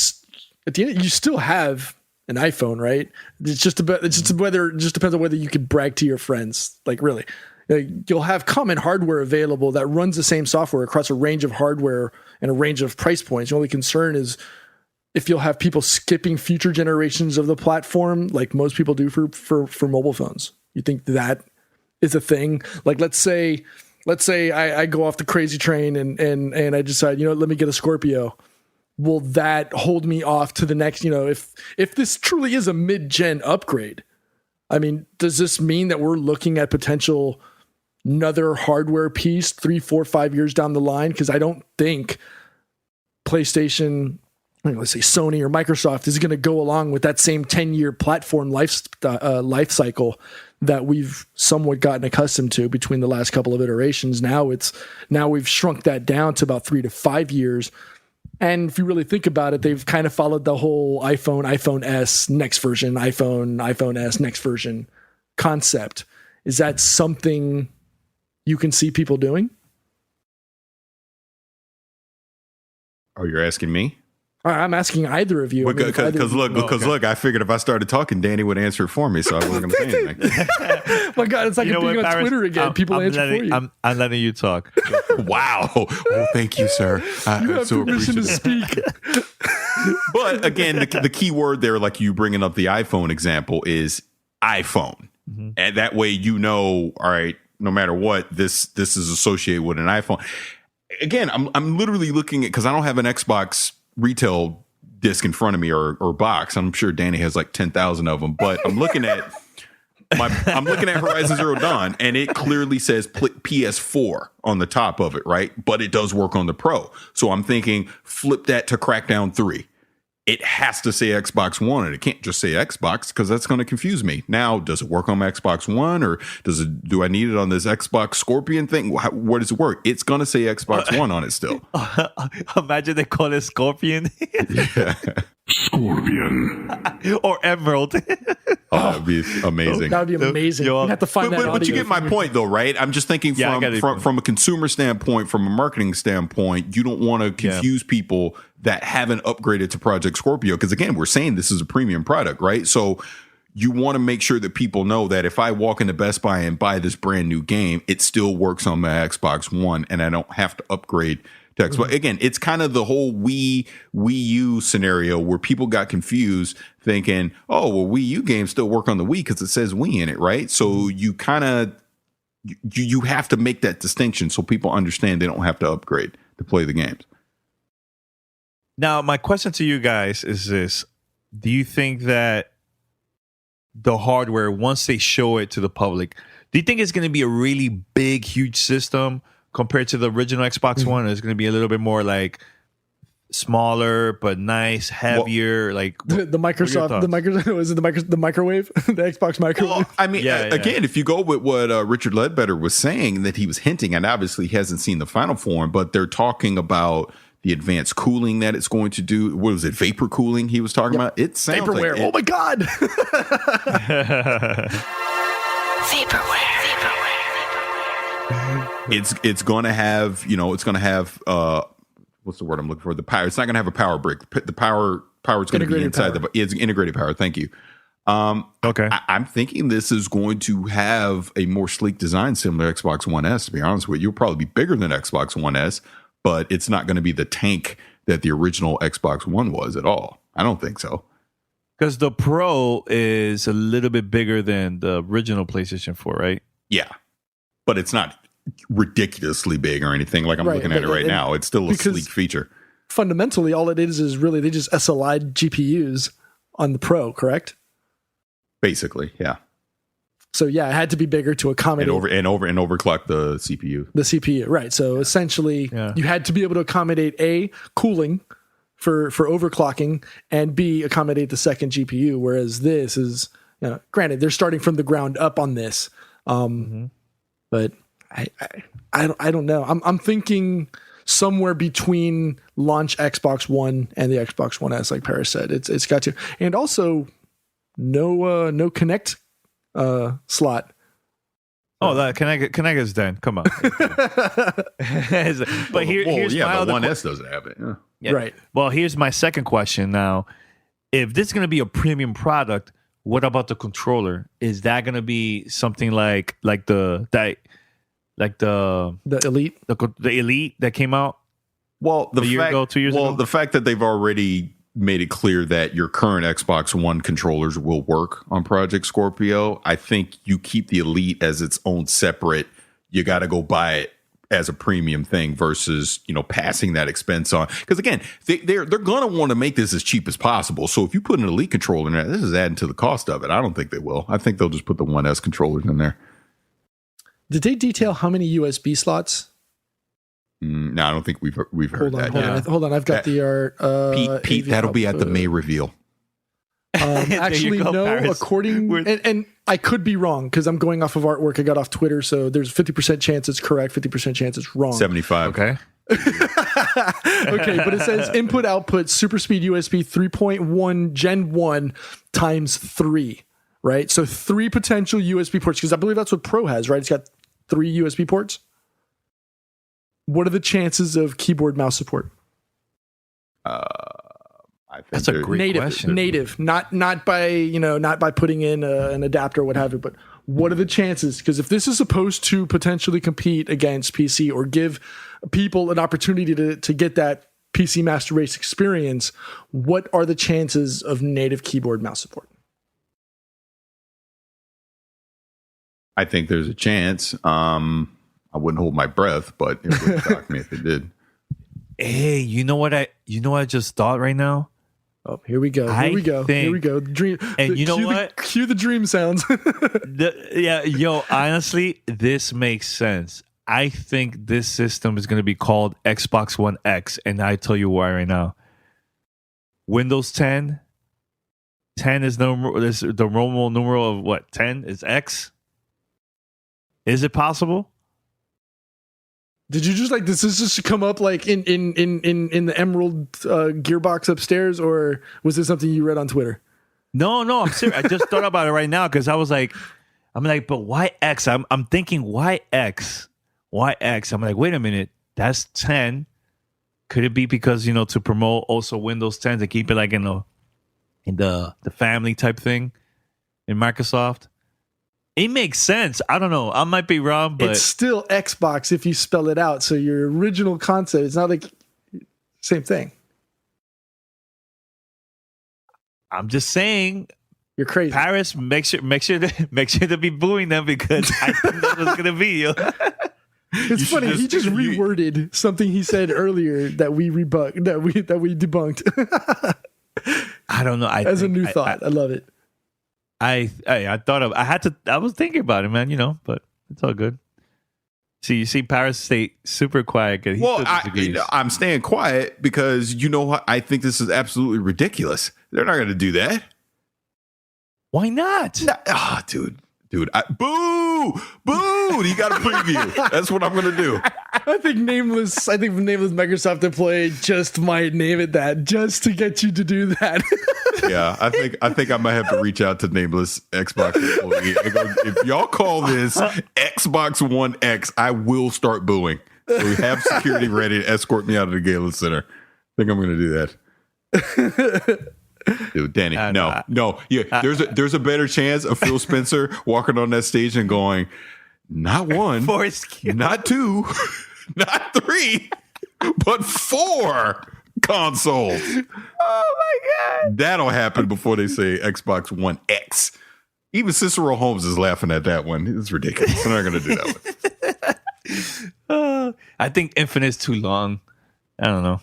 at the end you still have an iPhone, right? It just depends on whether you could brag to your friends. Like really, you'll have common hardware available that runs the same software across a range of hardware and a range of price points. The only concern is if you'll have people skipping future generations of the platform, like most people do for mobile phones. You think that is a thing? Like let's say I go off the crazy train and I decide, let me get a Scorpio. Will that hold me off to the next, if this truly is a mid-gen upgrade? I mean, does this mean that we're looking at potential another hardware piece 3, 4, 5 years down the line? Because I don't think PlayStation, let's say Sony or Microsoft, is going to go along with that same 10-year platform life cycle that we've somewhat gotten accustomed to between the last couple of iterations. Now we've shrunk that down to about 3 to 5 years. And if you really think about it, they've kind of followed the whole iPhone S, next version, iPhone S, next version concept. Is that something you can see people doing? Oh, you're asking me? I'm asking either of you. Because look, I figured if I started talking, Danny would answer it for me, so I wasn't going to say anything. My God, it's like being on Paris, Twitter again. People answer for you. I'm letting you talk. Wow. Well, thank you, sir. You have permission to speak. But again, the key word there, like you bringing up the iPhone example, is iPhone. Mm-hmm. And that way, all right, no matter what, this is associated with an iPhone. Again, I'm literally looking at, because I don't have an Xbox retail disc in front of me or box. I'm sure Danny has like 10,000 of them, but I'm looking at Horizon Zero Dawn, and it clearly says PS4 on the top of it, right? But it does work on the Pro. So I'm thinking, flip that to Crackdown 3. It has to say Xbox One, and it can't just say Xbox, because that's going to confuse me. Now, does it work on my Xbox One, or do I need it on this Xbox Scorpion thing? Where does it work? It's going to say Xbox One on it still. Imagine they call it Scorpion. Yeah. Scorpion. Or Emerald. That'd be amazing. That would be amazing. You have to find that. But you get my point, though, right? I'm just thinking from a consumer standpoint, from a marketing standpoint, you don't want to confuse people that haven't upgraded to Project Scorpio. Because again, we're saying this is a premium product, right? So you want to make sure that people know that if I walk into Best Buy and buy this brand new game, it still works on my Xbox One, and I don't have to upgrade to Xbox. Again, it's kind of the whole Wii U scenario where people got confused thinking, oh, well, Wii U games still work on the Wii because it says Wii in it, right? So you kind of, you have to make that distinction so people understand they don't have to upgrade to play the games. Now, my question to you guys is this. Do you think that the hardware, once they show it to the public, do you think it's going to be a really big, huge system compared to the original Xbox One? Or it's going to be a little bit more like smaller but nice, heavier, like the Microsoft, the microwave, the Xbox microwave. Well, I mean, again, if you go with what Richard Ledbetter was saying, that he was hinting, and obviously he hasn't seen the final form, but they're talking about the advanced cooling that it's going to do. What was it? Vapor cooling he was talking about? It sounds Vaporware. like Oh my God. Vaporware. It's going to have, it's going to have, what's the word I'm looking for? The power. It's not going to have a power brick. The power is going to be inside it's integrated power. Thank you. Okay. I'm thinking this is going to have a more sleek design similar to Xbox One S, to be honest with you. It'll probably be bigger than Xbox One S, but it's not going to be the tank that the original Xbox One was at all. I don't think so. Because the Pro is a little bit bigger than the original PlayStation 4, right? Yeah. But it's not ridiculously big or anything like I'm looking at it right now. It's still a sleek feature. Fundamentally, all it is really they just SLI'd GPUs on the Pro, correct? Basically, yeah. So yeah, it had to be bigger to accommodate and overclock the CPU. The CPU, right? So essentially, you had to be able to accommodate A, cooling for overclocking, and B, accommodate the second GPU. Whereas this is, granted, they're starting from the ground up on this, but I don't know. I'm thinking somewhere between launch Xbox One and the Xbox One S, like Paris said. It's got to, and also no Kinect slot. Oh, that Kinect is done. Come on. But here's my other One S doesn't have it. Yeah. Right. Well, here's my second question now. If this is going to be a premium product, what about the controller? Is that going to be something like the Elite, the Elite that came out? Well, a year ago, 2 years ago. The fact that they've already made it clear that your current Xbox One controllers will work on Project Scorpio, I think you keep the Elite as its own separate. You got to go buy it as a premium thing versus passing that expense on, because again they're gonna want to make this as cheap as possible. So if you put an Elite controller in there, this is adding to the cost of it. I don't think they will. I think they'll just put the One S controllers in there. Did they detail how many USB slots? No, I don't think we've heard that yet. Hold on, I've got the art. Pete, that'll be at the May reveal. Actually, no. Paris. According and I could be wrong because I'm going off of artwork I got off Twitter. So there's 50% chance it's correct, 50% chance it's wrong. 75. Okay. Okay, but it says input output super speed USB 3.1 Gen 1 times 3. Right, so 3 potential USB ports because I believe that's what Pro has. Right, it's got 3 USB ports. What are the chances of keyboard mouse support? I think that's a great question. Native, not by putting in an adapter or what have you. But what are the chances? Because if this is supposed to potentially compete against PC or give people an opportunity to get that PC Master Race experience, what are the chances of native keyboard mouse support? I think there's a chance. I wouldn't hold my breath, but it would shock me if it did. Hey, you know what I just thought right now? Oh, here we go. Here we go. The dream. And you know what? Cue the dream sounds. Honestly, this makes sense. I think this system is going to be called Xbox One X, and I tell you why right now. Windows 10 is the Roman numeral of what? 10 is X. Is it possible? Did you just this is just come up like in the Emerald gearbox upstairs, or was this something you read on Twitter? No, I'm serious. I just thought about it right now because I was like, but why X? I'm thinking why X? Why X? I'm like, wait a minute, that's 10. Could it be because to promote also Windows 10 to keep it like in the family type thing in Microsoft? It makes sense. I don't know. I might be wrong, but it's still Xbox if you spell it out. So your original concept is not like same thing. I'm just saying. You're crazy. Paris, make sure to be booing them because I think that was gonna be. It's funny. He just reworded something he said earlier that we debunked. I don't know. As a new thought, I love it. I was thinking about it, man. But it's all good. See, you see, Paris stay super quiet. I'm staying quiet because I think this is absolutely ridiculous. They're not going to do that. Why not? Dude. Boo! You got a preview. That's what I'm gonna do. I think Nameless Microsoft Employee just might name it that just to get you to do that. Yeah, I think I might have to reach out to Nameless Xbox Employee and go, if y'all call this Xbox One X, I will start booing. So we have security ready to escort me out of the Galen Center. I think I'm gonna do that. Dude, Danny, no. Yeah, there's a better chance of Phil Spencer walking on that stage and going, not one, not two, not three, but 4 consoles. Oh my God. That'll happen before they say Xbox One X. Even Cicero Holmes is laughing at that one. It's ridiculous. They're not going to do that one. I think Infinite's too long. I don't know.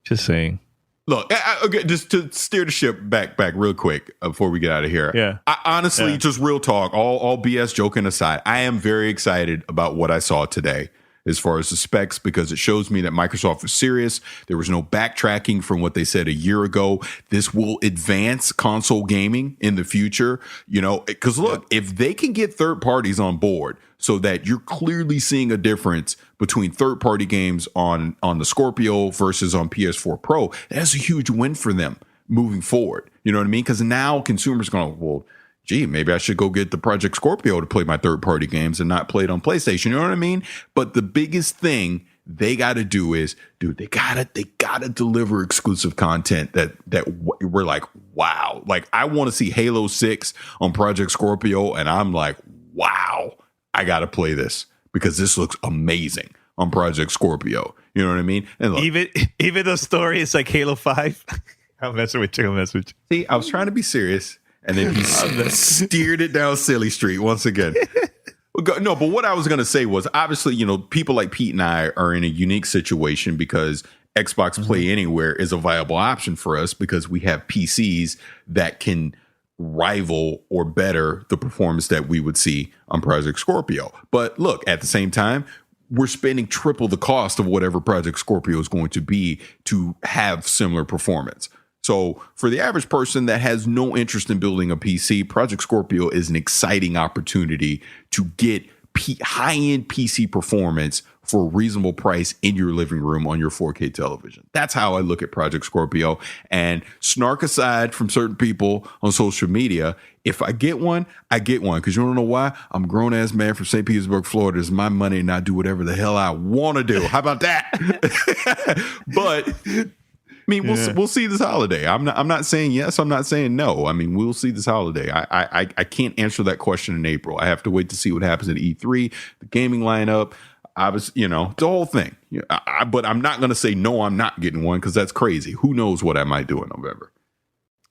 Just saying. Look, okay, just to steer the ship back real quick before we get out of here. Yeah. I honestly, just real talk, all BS joking aside, I am very excited about what I saw today as far as the specs because it shows me that Microsoft was serious. There was no backtracking from what they said a year ago. This will advance console gaming in the future, because look, if they can get third parties on board so that you're clearly seeing a difference between third-party games on the Scorpio versus on PS4 Pro, that's a huge win for them moving forward. You know what I mean? Because now consumers are going, well, gee, maybe I should go get the Project Scorpio to play my third-party games and not play it on PlayStation. You know what I mean? But the biggest thing they got to do is, dude, they gotta deliver exclusive content that we're like, wow. Like, I want to see Halo 6 on Project Scorpio, and I'm like, wow, I got to play this. Because this looks amazing on Project Scorpio. You know what I mean? And look, even the story is like Halo 5. I'm messing with you. See, I was trying to be serious, and then he steered it down silly street once again. No, but what I was going to say was, obviously, people like Pete and I are in a unique situation because Xbox Play Anywhere is a viable option for us because we have PCs that can rival or better the performance that we would see on Project Scorpio. But look, at the same time, we're spending triple the cost of whatever Project Scorpio is going to be to have similar performance. So for the average person that has no interest in building a PC, Project Scorpio is an exciting opportunity to get high-end PC performance for a reasonable price in your living room on your 4K television. That's how I look at Project Scorpio. And snark aside from certain people on social media, if I get one, I get one. Because you don't know why? I'm a grown-ass man from St. Petersburg, Florida. It's my money and I do whatever the hell I want to do. How about that? But I mean, we'll see this holiday. I'm not saying yes. I'm not saying no. I mean, we'll see this holiday. I can't answer that question in April. I have to wait to see what happens at E3, the gaming lineup. Obviously, the whole thing. But I'm not going to say no. I'm not getting one because that's crazy. Who knows what I might do in November?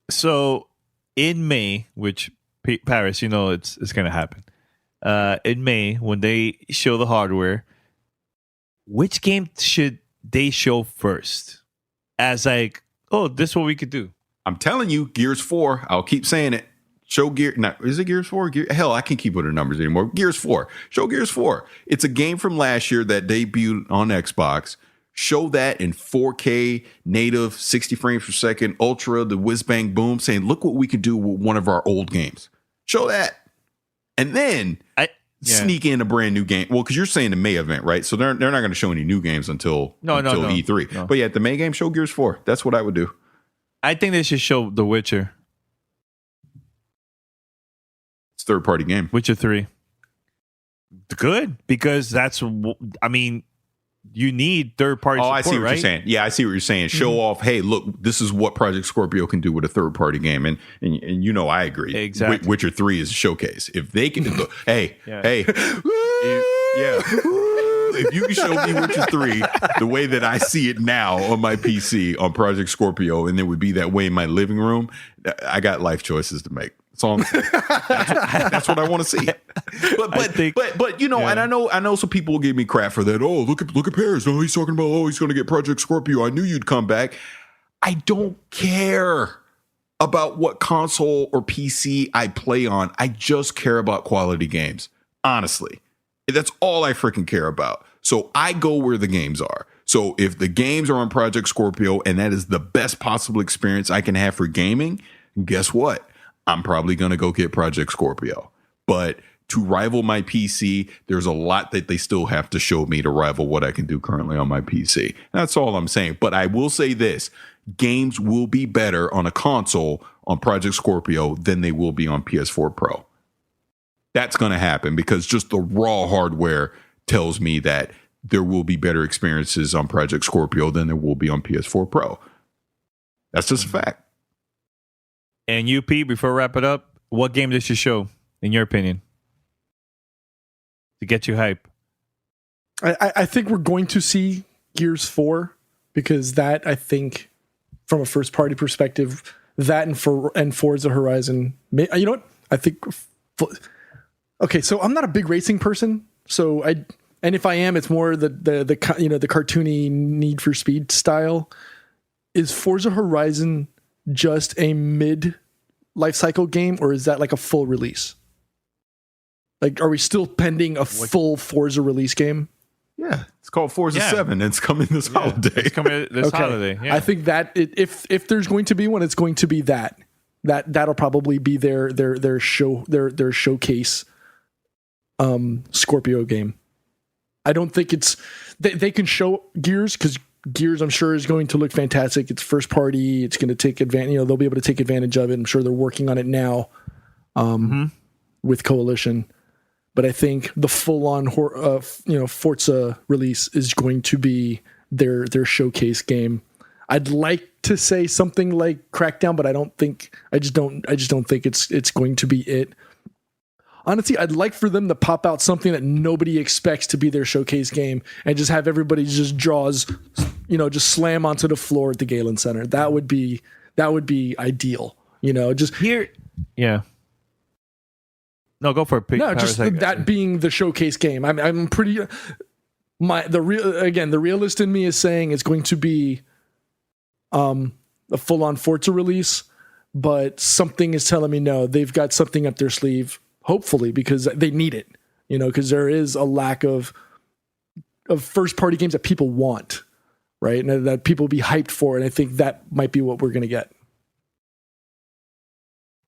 So in May, which Paris, it's going to happen. In May, when they show the hardware, which game should they show first? As like, oh, this is what we could do. I'm telling you, Gears 4. I'll keep saying it. Show Gear. Now, is it Gears 4? Hell, I can't keep with the numbers anymore. Gears 4. Show Gears 4. It's a game from last year that debuted on Xbox. Show that in 4K, native, 60 frames per second, ultra, the whiz bang boom, saying, look what we can do with one of our old games. Show that. And then sneak in a brand new game. Well, because you're saying the May event, right? So they're not going to show any new games until E3. No. But yeah, at the May game, show Gears 4. That's what I would do. I think they should show The Witcher. It's a third-party game. Witcher 3. Good, because you need third-party support, I see what right? you're saying. Yeah, I see what you're saying. Show off, hey, look, this is what Project Scorpio can do with a third-party game. And you know, I agree. Exactly. Witcher 3 is a showcase. If they can, hey, if you can show me Witcher 3 the way that I see it now on my PC on Project Scorpio, and it would be that way in my living room, I got life choices to make. So that's what I want to see. But you know, and I know some people will give me crap for that. Oh, look at Paris. No, he's talking about he's going to get Project Scorpio. I knew you'd come back. I don't care about what console or PC I play on. I just care about quality games. Honestly, that's all I freaking care about. So I go where the games are. So if the games are on Project Scorpio and that is the best possible experience I can have for gaming, guess what? I'm probably going to go get Project Scorpio. But to rival my PC, there's a lot that they still have to show me to rival what I can do currently on my PC. That's all I'm saying. But I will say this. Games will be better on a console on Project Scorpio than they will be on PS4 Pro. That's going to happen because just the raw hardware tells me that there will be better experiences on Project Scorpio than there will be on PS4 Pro. That's just a fact. And you, Pete, before we wrap it up, what game did you show, in your opinion, to get you hype? I think we're going to see Gears 4 because that, I think, from a first-party perspective, that and Forza Horizon. You know what? I think. Okay, so I'm not a big racing person, and if I am, it's more the cartoony Need for Speed style. Is Forza Horizon just a mid life cycle game, or is that like a full release? Like, are we still pending a full Forza release game? Yeah, it's called Forza 7. It's coming this holiday. It's coming this holiday. Yeah. I think that if there's going to be one, it's going to be that'll probably be their showcase Scorpio game. I don't think it's they can show Gears because Gears, I'm sure, is going to look fantastic. It's first party. It's going to take advantage. They'll be able to take advantage of it. I'm sure they're working on it now with Coalition. But I think the full-on Forza release is going to be their showcase game. I'd like to say something like Crackdown, but I just don't think it's going to be it. Honestly, I'd like for them to pop out something that nobody expects to be their showcase game and just have everybody just just slam onto the floor at the Galen Center. That would be ideal. Just here. Yeah. No, go for it. No, just that being the showcase game. I'm pretty. The realist in me is saying it's going to be a full-on Forza release, but something is telling me no. They've got something up their sleeve. Hopefully, because they need it, because there is a lack of first-party games that people want, right? And that people will be hyped for, and I think that might be what we're going to get.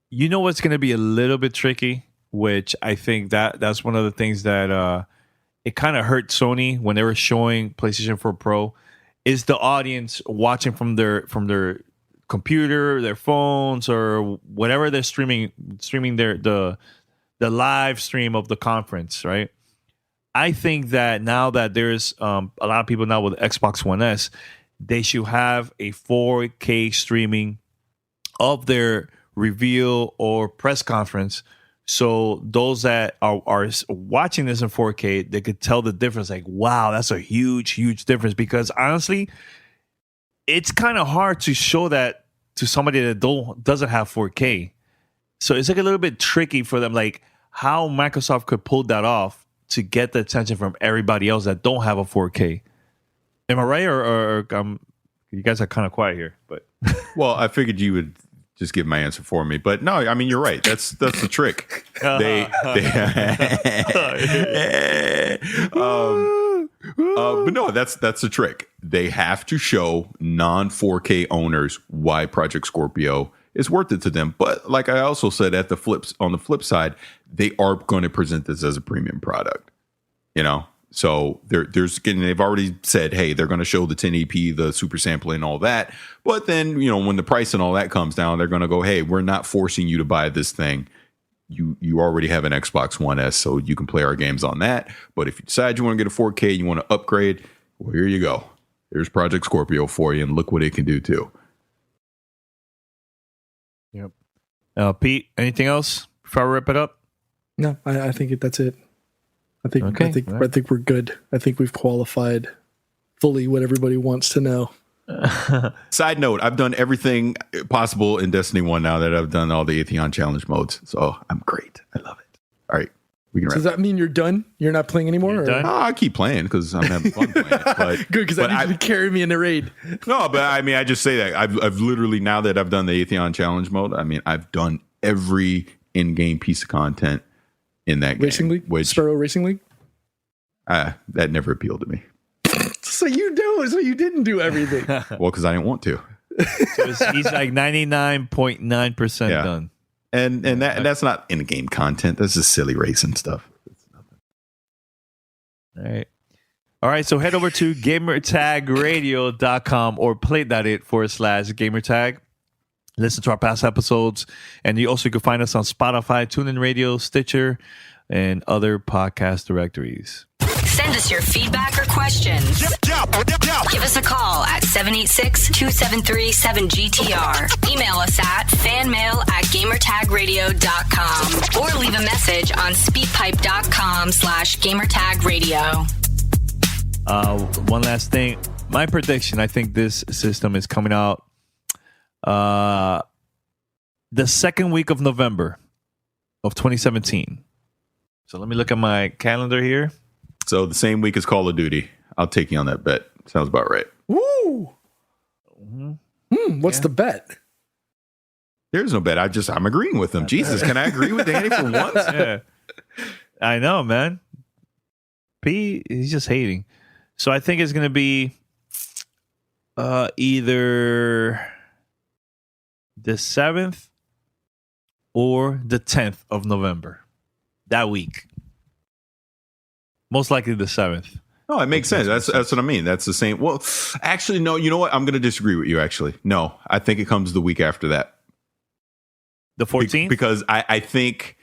You know what's going to be a little bit tricky, which I think that's one of the things that it kind of hurt Sony when they were showing PlayStation 4 Pro, is the audience watching from their computer, their phones, or whatever they're streaming the live stream of the conference, right? I think that now that there's a lot of people now with Xbox One S, they should have a 4K streaming of their reveal or press conference. So those that are watching this in 4K, they could tell the difference. Like, wow, that's a huge, huge difference. Because honestly, it's kind of hard to show that to somebody that doesn't have 4K. So it's like a little bit tricky for them, like how Microsoft could pull that off to get the attention from everybody else that don't have a 4K. Am I right? Or you guys are kind of quiet here, but well, I figured you would just give my answer for me, but no, I mean, you're right. That's the trick. But no, that's the trick. They have to show non 4K owners why Project Scorpio is worth it to them. But like I also said, on the flip side, they are going to present this as a premium product. So they've already said, hey, they're going to show the 1080p, the super sampling, and all that. But then, when the price and all that comes down, they're going to go, hey, we're not forcing you to buy this thing. You already have an Xbox One S, so you can play our games on that. But if you decide you want to get a 4K, you want to upgrade, Well, here you go. There's Project Scorpio for you, and look what it can do too. Yep. Pete, anything else before I wrap it up? No, I think that's it. I think we're good. I think we've qualified fully what everybody wants to know. Side note, I've done everything possible in Destiny 1 now that I've done all the Atheon challenge modes. So I'm great. I love it. All right. We can Does that mean you're done? You're not playing anymore? Done? Oh, I keep playing because I'm having fun playing it. But, good, because I need you to carry me in the raid. No, but I mean, I just say that. I've literally, now that I've done the Atheon challenge mode, I mean, I've done every in-game piece of content in that Racing game. League? Sparrow Racing League? That never appealed to me. So you didn't do everything. Well, because I didn't want to. So he's like 99.9% done. And that's not in-game content. That's just silly racing stuff. All right. So head over to gamertagradio.com or play.it/gamertag. Listen to our past episodes. And you also can find us on Spotify, TuneIn Radio, Stitcher, and other podcast directories. Send us your feedback or questions. Give us a call at 786-273-7GTR. Email us at fanmail@gamertagradio.com or leave a message on speakpipe.com/gamertagradio. One last thing. My prediction, I think this system is coming out the second week of November of 2017. So let me look at my calendar here. So the same week as Call of Duty. I'll take you on that bet. Sounds about right. Woo! What's the bet? There's no bet. I'm agreeing with them. Jesus, can I agree with Danny for once? Yeah. I know, man. P, he's just hating. So I think it's going to be either the 7th or the 10th of November. That week. Most likely the 7th. No, it makes sense. That's what I mean. That's the same. Well, actually, no. You know what? I'm going to disagree with you, actually. No, I think it comes the week after that. The 14th? Because I think,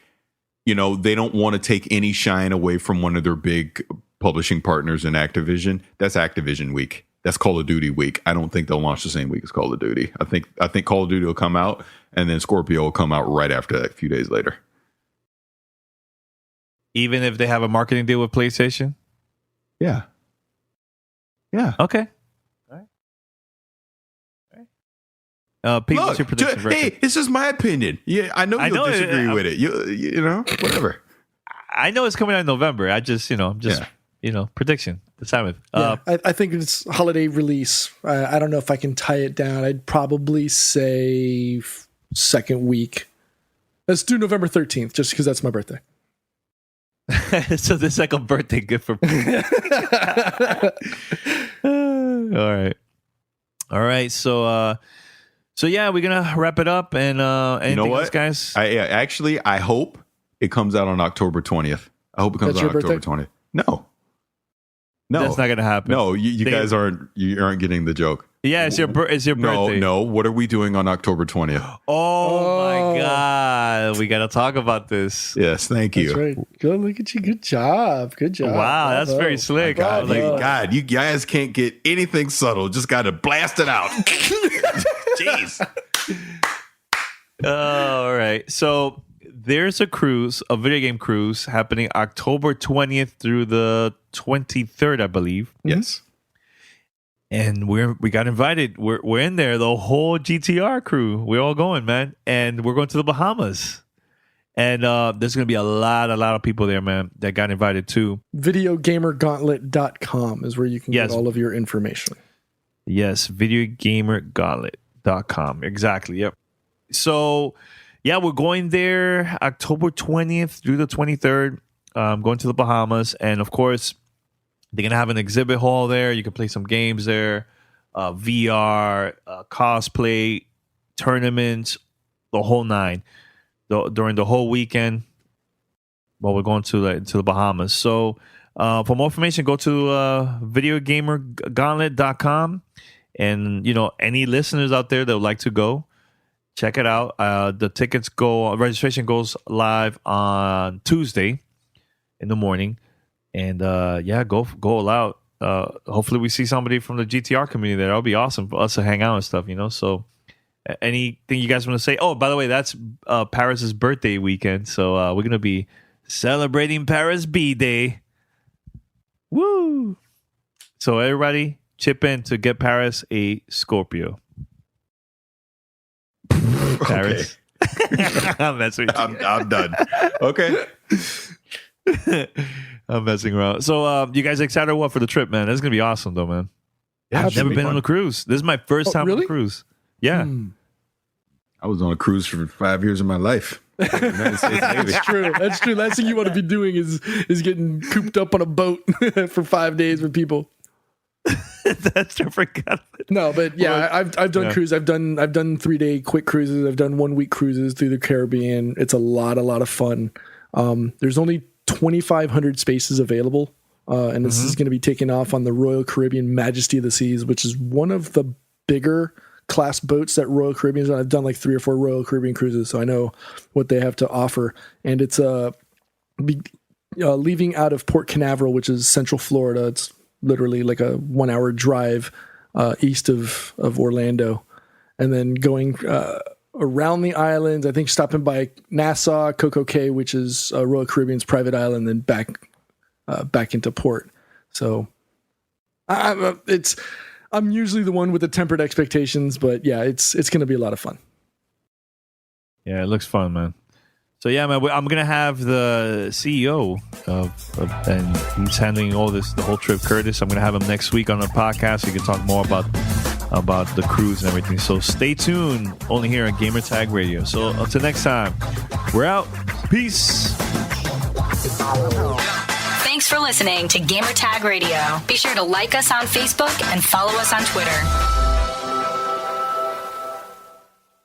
they don't want to take any shine away from one of their big publishing partners in Activision. That's Activision week. That's Call of Duty week. I don't think they'll launch the same week as Call of Duty. I think Call of Duty will come out, and then Scorpio will come out right after that, a few days later. Even if they have a marketing deal with PlayStation? Yeah. Yeah. Okay. All right. Pete, what's your prediction? Hey, it's just my opinion. Yeah, I know you'll disagree with it. You know, whatever. I know it's coming out in November. I just, prediction. The 7th. I think it's holiday release. I don't know if I can tie it down. I'd probably say second week. Let's do November 13th, just because that's my birthday. So the second birthday gift for all right. So yeah, we're gonna wrap it up. And anything else, guys? I hope it comes out on October 20th. I hope it comes out on October 20th. No, that's not gonna happen. No, you guys aren't getting the joke. Yeah, it's your birthday. No. What are we doing on October 20th? Oh my God, we gotta talk about this. Yes, thank you. That's right. Good, look at you. Good job. Wow, that's very slick. God, you guys can't get anything subtle. Just gotta blast it out. Jeez. All right. So there's a video game cruise happening October 20th through the 23rd, I believe. Yes. And we got invited. We're in there, the whole GTR crew. We're all going, man. And we're going to the Bahamas. And there's going to be a lot of people there, man, that got invited too. Videogamergauntlet.com is where you can get all of your information. Yes, videogamergauntlet.com. Exactly, yep. So, yeah, we're going there October 20th through the 23rd. Going to the Bahamas. And, of course, they're going to have an exhibit hall there. You can play some games there, VR, cosplay, tournaments, the whole nine during the whole weekend while we're going to the Bahamas. So for more information, go to videogamergauntlet.com. And, any listeners out there that would like to go, check it out. The registration goes live on Tuesday in the morning. And go all out. hopefully we see somebody from the GTR community there. That'll be awesome for us to hang out and stuff, So anything you guys want to say? Oh, by the way, that's Paris's birthday weekend. So we're going to be celebrating Paris B-Day. Woo! So everybody chip in to get Paris a Scorpio. Paris. I'm messing with you. I'm done. Okay. I'm messing around. So you guys excited or what for the trip, man? That's going to be awesome though, man. Yeah, I've never been on a cruise. This is my first time on a cruise. Yeah. I was on a cruise for 5 years of my life. That's true. That's true. Last thing you want to be doing is getting cooped up on a boat for 5 days with people. That's I forgot. No, but yeah, I've done cruise. I've done 3-day quick cruises. I've done 1 week cruises through the Caribbean. It's a lot of fun. There's only 2,500 spaces available, and this is going to be taking off on the Royal Caribbean Majesty of the Seas, which is one of the bigger class boats that Royal Caribbean's on. I've done like 3 or 4 Royal Caribbean cruises, so I know what they have to offer. And it's leaving out of Port Canaveral, which is Central Florida. It's literally like a 1-hour drive east of Orlando, and then going around the islands. I think stopping by Nassau, Coco Cay, which is Royal Caribbean's private island, then back into port. So I'm usually the one with the tempered expectations, but yeah, it's going to be a lot of fun. Yeah, it looks fun, man. So yeah, man, I'm gonna have the CEO and he's handling all this, the whole trip, Curtis. I'm gonna have him next week on the podcast. So you can talk more about the cruise and everything. So stay tuned, only here on Gamertag Radio. So until next time, we're out. Peace. Thanks for listening to Gamertag Radio. Be sure to like us on Facebook and follow us on Twitter.